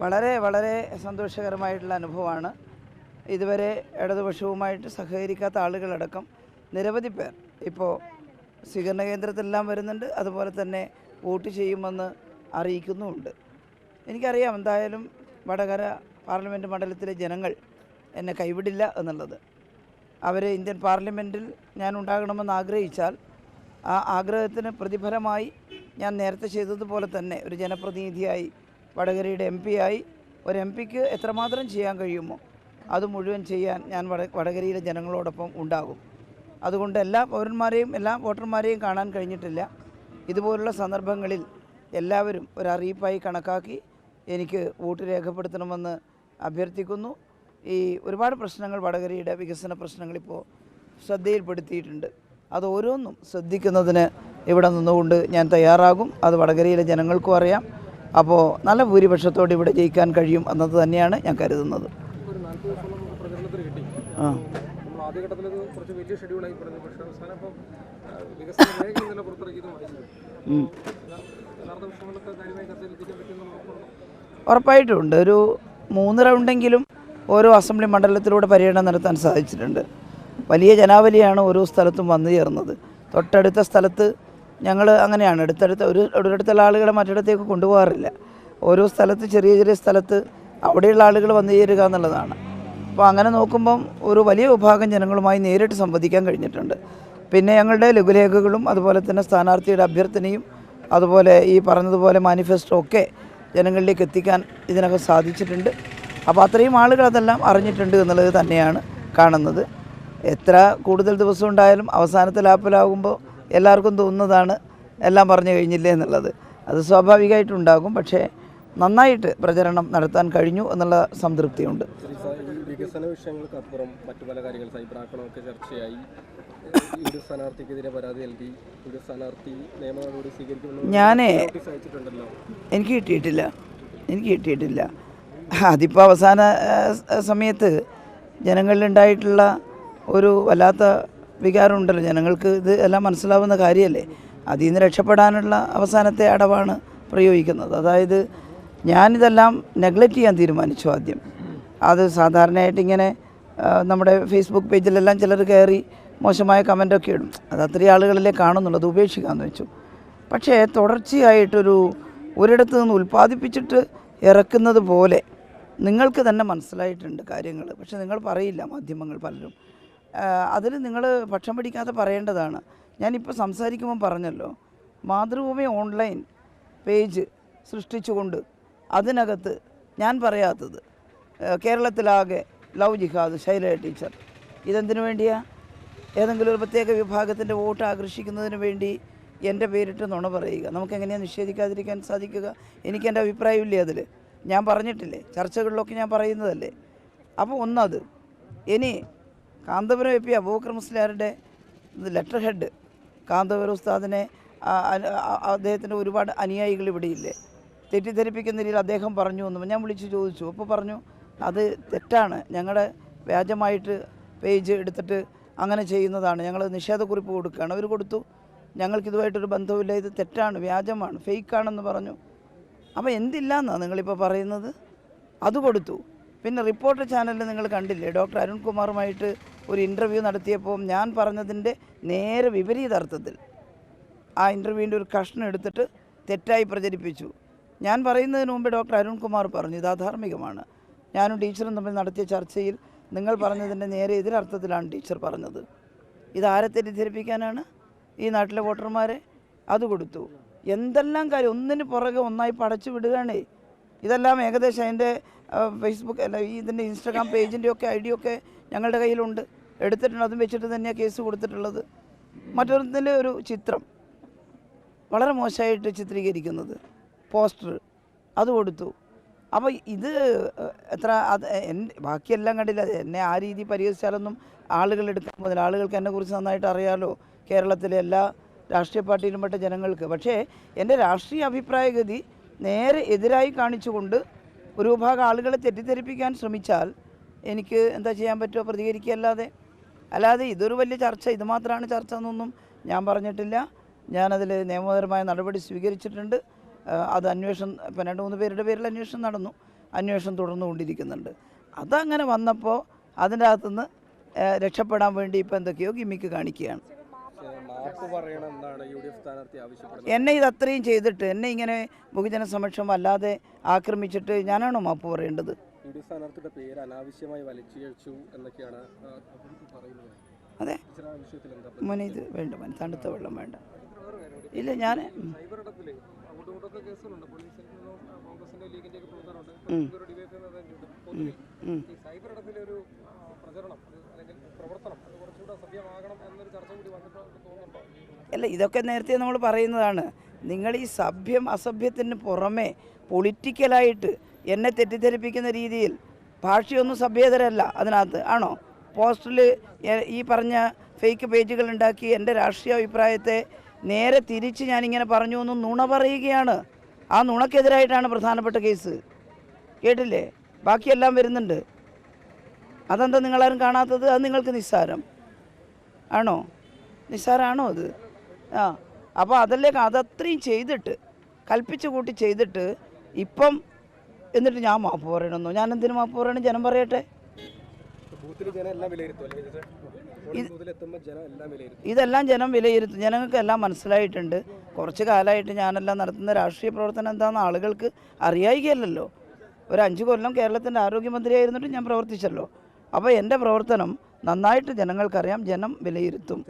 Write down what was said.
വളരെ വളരെ സന്തോഷകരമായിട്ടുള്ള അനുഭവമാണ്. ഇതുവരെ ഇടതുപക്ഷവുമായിട്ട് സഹകരിക്കാത്ത ആളുകളടക്കം നിരവധി പേർ ഇപ്പോൾ സ്വീകരണ കേന്ദ്രത്തിലെല്ലാം വരുന്നുണ്ട്. അതുപോലെ തന്നെ വോട്ട് ചെയ്യുമെന്ന് അറിയിക്കുന്നുമുണ്ട്. എനിക്കറിയാം എന്തായാലും വടകര പാർലമെൻറ്റ് മണ്ഡലത്തിലെ ജനങ്ങൾ എന്നെ കൈവിടില്ല എന്നുള്ളത്. അവർ ഇന്ത്യൻ പാർലമെൻറ്റിൽ ഞാൻ ഉണ്ടാകണമെന്ന് ആഗ്രഹിച്ചാൽ ആ ആഗ്രഹത്തിന് പ്രതിഫലമായി ഞാൻ നേരത്തെ ചെയ്തതുപോലെ തന്നെ ഒരു ജനപ്രതിനിധിയായി വടകരയുടെ MP ആയി ഒരു MP-ക്ക് എത്രമാത്രം ചെയ്യാൻ കഴിയുമോ അത് മുഴുവൻ ചെയ്യാൻ ഞാൻ വടകരയിലെ ജനങ്ങളോടൊപ്പം ഉണ്ടാകും. അതുകൊണ്ട് എല്ലാ പൗരന്മാരെയും എല്ലാ വോട്ടർമാരെയും കാണാൻ കഴിഞ്ഞിട്ടില്ല. ഇതുപോലുള്ള സന്ദർഭങ്ങളിൽ എല്ലാവരും ഒരറിയിപ്പായി കണക്കാക്കി എനിക്ക് വോട്ട് രേഖപ്പെടുത്തണമെന്ന് അഭ്യർത്ഥിക്കുന്നു. ഈ ഒരുപാട് പ്രശ്നങ്ങൾ വടകരയുടെ വികസന പ്രശ്നങ്ങളിപ്പോൾ ശ്രദ്ധയിൽപ്പെടുത്തിയിട്ടുണ്ട്. അത് ഓരോന്നും ശ്രദ്ധിക്കുന്നതിന് ഇവിടെ നിന്നുകൊണ്ട് ഞാൻ തയ്യാറാകും. അത് വടകരയിലെ ജനങ്ങൾക്കും അറിയാം. അപ്പോൾ നല്ല ഭൂരിപക്ഷത്തോടെ ഇവിടെ ജയിക്കാൻ കഴിയും എന്നത് തന്നെയാണ് ഞാൻ കരുതുന്നത്. ഉറപ്പായിട്ടുണ്ട്. ഒരു 3 റൗണ്ടെങ്കിലും ഓരോ അസംബ്ലി മണ്ഡലത്തിലൂടെ പര്യടനം നടത്താൻ സാധിച്ചിട്ടുണ്ട്. വലിയ ജനാവലിയാണ് ഓരോ സ്ഥലത്തും വന്നു ചേർന്നത്. തൊട്ടടുത്ത സ്ഥലത്ത് ഞങ്ങൾ അങ്ങനെയാണ് ഒരിടത്തുള്ള ആളുകളെ മറ്റിടത്തേക്ക് കൊണ്ടുപോകാറില്ല. ഓരോ സ്ഥലത്ത് ചെറിയ ചെറിയ സ്ഥലത്ത് അവിടെയുള്ള ആളുകൾ വന്നു ചേരുക എന്നുള്ളതാണ്. അപ്പോൾ അങ്ങനെ നോക്കുമ്പം ഒരു വലിയ വിഭാഗം ജനങ്ങളുമായി നേരിട്ട് സംവദിക്കാൻ കഴിഞ്ഞിട്ടുണ്ട്. പിന്നെ ഞങ്ങളുടെ ലഘുലേഖകളും അതുപോലെ തന്നെ സ്ഥാനാർത്ഥിയുടെ അഭ്യർത്ഥനയും അതുപോലെ ഈ പറഞ്ഞതുപോലെ മാനിഫെസ്റ്റോ ഒക്കെ ജനങ്ങളിലേക്ക് എത്തിക്കാൻ ഇതിനകം സാധിച്ചിട്ടുണ്ട്. അപ്പോൾ അത്രയും ആളുകൾ അതെല്ലാം അറിഞ്ഞിട്ടുണ്ട് എന്നുള്ളത് തന്നെയാണ് കാണുന്നത്. എത്ര കൂടുതൽ ദിവസം ഉണ്ടായാലും അവസാനത്തെ ലാപ്പിലാകുമ്പോൾ എല്ലാവർക്കും തോന്നുന്നതാണ് എല്ലാം പറഞ്ഞു കഴിഞ്ഞില്ലേ എന്നുള്ളത്. അത് സ്വാഭാവികമായിട്ടുണ്ടാകും. പക്ഷേ നന്നായിട്ട് പ്രചരണം നടത്താൻ കഴിഞ്ഞു എന്നുള്ള സംതൃപ്തിയുണ്ട്. വികസന വിഷയങ്ങൾക്കപ്പുറം മറ്റു പല കാര്യങ്ങൾ സൈബർ ആക്രമണമൊക്കെ ചർച്ചയായി. സ്ഥാനാർത്ഥിക്കെതിരെ പരാതി നൽകി സ്ഥാനാർത്ഥി നിയമ നടപടി സ്വീകരിക്കുമെന്ന് എനിക്ക് കിട്ടിയിട്ടില്ല. അതിപ്പോൾ അവസാന സമയത്ത് ജനങ്ങളിലുണ്ടായിട്ടുള്ള ഒരു വല്ലാത്ത വികാരമുണ്ടല്ലോ. ജനങ്ങൾക്ക് ഇത് എല്ലാം മനസ്സിലാവുന്ന കാര്യമല്ലേ. അതിൽ നിന്ന് രക്ഷപ്പെടാനുള്ള അവസാനത്തെ അടവാണ് പ്രയോഗിക്കുന്നത്. അതായത് ഞാനിതെല്ലാം നെഗ്ലക്റ്റ് ചെയ്യാൻ തീരുമാനിച്ചു ആദ്യം. അത് സാധാരണയായിട്ട് ഇങ്ങനെ നമ്മുടെ ഫേസ്ബുക്ക് പേജിലെല്ലാം ചിലർ കയറി മോശമായ കമൻറ്റൊക്കെ ഇടും. അത് അത്രയും ആളുകളിലേ കാണുന്നുള്ളൂ. അത് ഉപേക്ഷിക്കാമെന്ന് വെച്ചു. പക്ഷേ ഒരിടത്ത് നിന്ന് ഉൽപ്പാദിപ്പിച്ചിട്ട് ഇറക്കുന്നത് പോലെ നിങ്ങൾക്ക് തന്നെ മനസ്സിലായിട്ടുണ്ട് കാര്യങ്ങൾ. പക്ഷെ നിങ്ങൾ പറയില്ല, മാധ്യമങ്ങൾ പലരും. അതിൽ നിങ്ങൾ പക്ഷം പിടിക്കാതെ പറയേണ്ടതാണ്. ഞാനിപ്പോൾ സംസാരിക്കുമ്പോൾ പറഞ്ഞല്ലോ, മാതൃഭൂമി ഓൺലൈൻ പേജ് സൃഷ്ടിച്ചുകൊണ്ട് അതിനകത്ത് ഞാൻ പറയാത്തത് കേരളത്തിലാകെ ലവ് ജിഹാദ് ശൈലജ ടീച്ചർ ഇതെന്തിനു വേണ്ടിയാണ്? ഏതെങ്കിലും ഒരു പ്രത്യേക വിഭാഗത്തിൻ്റെ വോട്ട് ആകർഷിക്കുന്നതിന് വേണ്ടി എൻ്റെ പേരിട്ട് നുണ പറയുക നമുക്കെങ്ങനെയാണ് നിഷേധിക്കാതിരിക്കാൻ സാധിക്കുക? എനിക്കെൻ്റെ അഭിപ്രായമില്ലേ അതിൽ? ഞാൻ പറഞ്ഞിട്ടില്ലേ, ചർച്ചകളിലൊക്കെ ഞാൻ പറയുന്നതല്ലേ. അപ്പോൾ ഒന്നത് ഇനി കാന്തപുരം EP അബൂബക്കർ മുസ്ലിയാരുടെ ലെറ്റർ ഹെഡ് കാന്തപുരം ഉസ്താദിനെ അദ്ദേഹത്തിൻ്റെ ഒരുപാട് അനുയായികൾ ഇവിടെയില്ലേ, തെറ്റിദ്ധരിപ്പിക്കുന്ന രീതിയിൽ അദ്ദേഹം പറഞ്ഞു എന്ന് ഞാൻ വിളിച്ച് ചോദിച്ചു. അപ്പോൾ പറഞ്ഞു അത് തെറ്റാണ്, ഞങ്ങളുടെ വ്യാജമായിട്ട് പേജ് എടുത്തിട്ട് അങ്ങനെ ചെയ്യുന്നതാണ്, ഞങ്ങൾ നിഷേധക്കുറിപ്പ് കൊടുക്കുകയാണ്. അവർ കൊടുത്തു, ഞങ്ങൾക്കിതുമായിട്ടൊരു ബന്ധവുമില്ല, ഇത് തെറ്റാണ്, വ്യാജമാണ്, ഫേക്കാണെന്ന് പറഞ്ഞു. അപ്പോൾ എന്തില്ലാന്നാണ് നിങ്ങളിപ്പോൾ പറയുന്നത്? അത് കൊടുത്തു. പിന്നെ റിപ്പോർട്ടർ ചാനലിൽ നിങ്ങൾ കണ്ടില്ലേ, ഡോക്ടർ അരുൺകുമാറുമായിട്ട് ഒരു ഇൻ്റർവ്യൂ നടത്തിയപ്പോൾ ഞാൻ പറഞ്ഞതിൻ്റെ നേരെ വിപരീത അർത്ഥത്തിൽ ആ ഇൻ്റർവ്യൂവിൻ്റെ ഒരു കഷ്ണം എടുത്തിട്ട് തെറ്റായി പ്രചരിപ്പിച്ചു. ഞാൻ പറയുന്നതിന് മുമ്പ് ഡോക്ടർ അരുൺകുമാർ പറഞ്ഞു ഇത് അധാർമികമാണ്. ഞാനും ടീച്ചറും തമ്മിൽ നടത്തിയ ചർച്ചയിൽ നിങ്ങൾ പറഞ്ഞതിൻ്റെ നേരെ എതിരർത്ഥത്തിലാണ് ടീച്ചർ പറഞ്ഞത്. ഇതാരെ തെറ്റിദ്ധരിപ്പിക്കാനാണ്? ഈ നാട്ടിലെ വോട്ടർമാരെ. അത് കൊടുത്തു. എന്തെല്ലാം കാര്യം ഒന്നിന് പുറകെ ഒന്നായി പടച്ചു വിടുകയാണേ. ഇതെല്ലാം ഏകദേശം അതിൻ്റെ ഫേസ്ബുക്ക് അല്ല ഇതിൻ്റെ ഇൻസ്റ്റാഗ്രാം പേജിൻ്റെ ഒക്കെ ID ഒക്കെ ഞങ്ങളുടെ കയ്യിലുണ്ട്, എടുത്തിട്ടുണ്ട്. അതും വെച്ചിട്ട് തന്നെയാണ് കേസ് കൊടുത്തിട്ടുള്ളത്. മറ്റൊന്നിൻ്റെ ഒരു ചിത്രം വളരെ മോശമായിട്ട് ചിത്രീകരിക്കുന്നത്, പോസ്റ്റർ, അത് കൊടുത്തു. അപ്പോൾ ഇത് ബാക്കിയെല്ലാം കണ്ടില്ല. എന്നെ ആ രീതി പരിഹസിച്ചാലൊന്നും ആളുകൾ എടുക്കാൻ പോകുന്നില്ല. ആളുകൾക്ക് എന്നെക്കുറിച്ച് നന്നായിട്ട് അറിയാമല്ലോ, കേരളത്തിലെ എല്ലാ രാഷ്ട്രീയ പാർട്ടിയിലും പെട്ട ജനങ്ങൾക്ക്. പക്ഷേ എൻ്റെ രാഷ്ട്രീയ അഭിപ്രായഗതി നേരെ എതിരായി കാണിച്ചുകൊണ്ട് ഒരു വിഭാഗം ആളുകളെ തെറ്റിദ്ധരിപ്പിക്കാൻ ശ്രമിച്ചാൽ എനിക്ക് എന്താ ചെയ്യാൻ പറ്റുമോ? പ്രതികരിക്കുകയല്ലാതെ. അല്ലാതെ ഇതൊരു വലിയ ചർച്ച, ഇത് മാത്രമാണ് ചർച്ച എന്നൊന്നും ഞാൻ പറഞ്ഞിട്ടില്ല. ഞാനതിൽ നിയമപരമായ നടപടി സ്വീകരിച്ചിട്ടുണ്ട്. അത് അന്വേഷണം ഇപ്പം 2-3 പേരുടെ പേരിൽ അന്വേഷണം നടന്നു, അന്വേഷണം തുടർന്നുകൊണ്ടിരിക്കുന്നുണ്ട്. അതങ്ങനെ വന്നപ്പോൾ അതിൻ്റെ അകത്തുനിന്ന് രക്ഷപ്പെടാൻ വേണ്ടി ഇപ്പം എന്തൊക്കെയോ ഗിമ്മിക്ക് കാണിക്കുകയാണ്. മാപ്പ് പറയണം എന്നാണ് UDF സ്ഥാനാർത്ഥി ആവശ്യപ്പെടുന്നത്. എന്നെ ഇത് അത്രയും ചെയ്തിട്ട് എന്നെ ഇങ്ങനെ ബഹുജന സമക്ഷം അല്ലാതെ ആക്രമിച്ചിട്ട് ഞാനാണോ മാപ്പ് പറയേണ്ടത്? UDF സ്ഥാനാർത്ഥിയുടെ പേര് അനാവശ്യമായി വലിച്ചിഴച്ചു എന്നൊക്കെയാണ് പറയുന്നത്. അതെ, വിഷയത്തിൽ എന്താ മോനെ ഇത് വേണ്ട, മോനെ തണുത്ത വെള്ളം വേണ്ട. ഇല്ല, ഞാൻ സൈബർ ഇടത്തില് അങ്ങോട്ടും കേസുകളുണ്ട്. പോലീസിൽ കോൺഗ്രസിന്റെ ലീഗിന്റെ പ്രവർത്തനമുണ്ട്. ഈ സൈബർ ഇടത്തിലെ ഒരു പ്രചരണം അല്ലെങ്കിൽ പ്രവർത്തനം അത് കുറച്ചുകൂടെ സഭ്യമാകണം എന്നൊരു ചർച്ച കൂടി വന്നിട്ട് തോന്നുന്നുണ്ടോ? അല്ല, ഇതൊക്കെ നേരത്തെ നമ്മൾ പറയുന്നതാണ്. നിങ്ങൾ ഈ സഭ്യം അസഭ്യത്തിന് പുറമെ പൊളിറ്റിക്കലായിട്ട് എന്നെ തെറ്റിദ്ധരിപ്പിക്കുന്ന രീതിയിൽ ഭാഷയൊന്നും സഭ്യതരല്ല അതിനകത്ത് ആണോ? പോസ്റ്ററിൽ ഈ പറഞ്ഞ ഫേക്ക് പേജുകൾ ഉണ്ടാക്കി എൻ്റെ രാഷ്ട്രീയ അഭിപ്രായത്തെ നേരെ തിരിച്ച് ഞാനിങ്ങനെ പറഞ്ഞു എന്ന് നുണ പറയുകയാണ്. ആ നുണക്കെതിരായിട്ടാണ് പ്രധാനപ്പെട്ട കേസ്. കേട്ടില്ലേ? ബാക്കിയെല്ലാം വരുന്നുണ്ട്. അതെന്താ നിങ്ങളാരും കാണാത്തത്? അത് നിങ്ങൾക്ക് നിസ്സാരം ആണോ? നിസ്സാരമാണോ അത്? അപ്പോൾ അതത്രയും ചെയ്തിട്ട് കൽപ്പിച്ച് കൂട്ടി ചെയ്തിട്ട് ഇപ്പം എന്നിട്ട് ഞാൻ മാപ്പ് പറയണമെന്നോ? ഞാൻ എന്തിനു മാപ്പ് പറയണം? ജനം പറയട്ടെ. ഇതെല്ലാം ജനം വിലയിരുത്തും. ജനങ്ങൾക്കെല്ലാം മനസ്സിലായിട്ടുണ്ട്. കുറച്ച് കാലമായിട്ട് ഞാനെല്ലാം നടത്തുന്ന രാഷ്ട്രീയ പ്രവർത്തനം എന്താണെന്ന് ആളുകൾക്ക് അറിയായികയല്ലോ. ഒരു 5 കൊല്ലം കേരളത്തിൻ്റെ ആരോഗ്യമന്ത്രിയായിരുന്നിട്ട് ഞാൻ പ്രവർത്തിച്ചല്ലോ. അപ്പോൾ എൻ്റെ പ്രവർത്തനം നന്നായിട്ട് ജനങ്ങൾക്കറിയാം. ജനം വിലയിരുത്തും.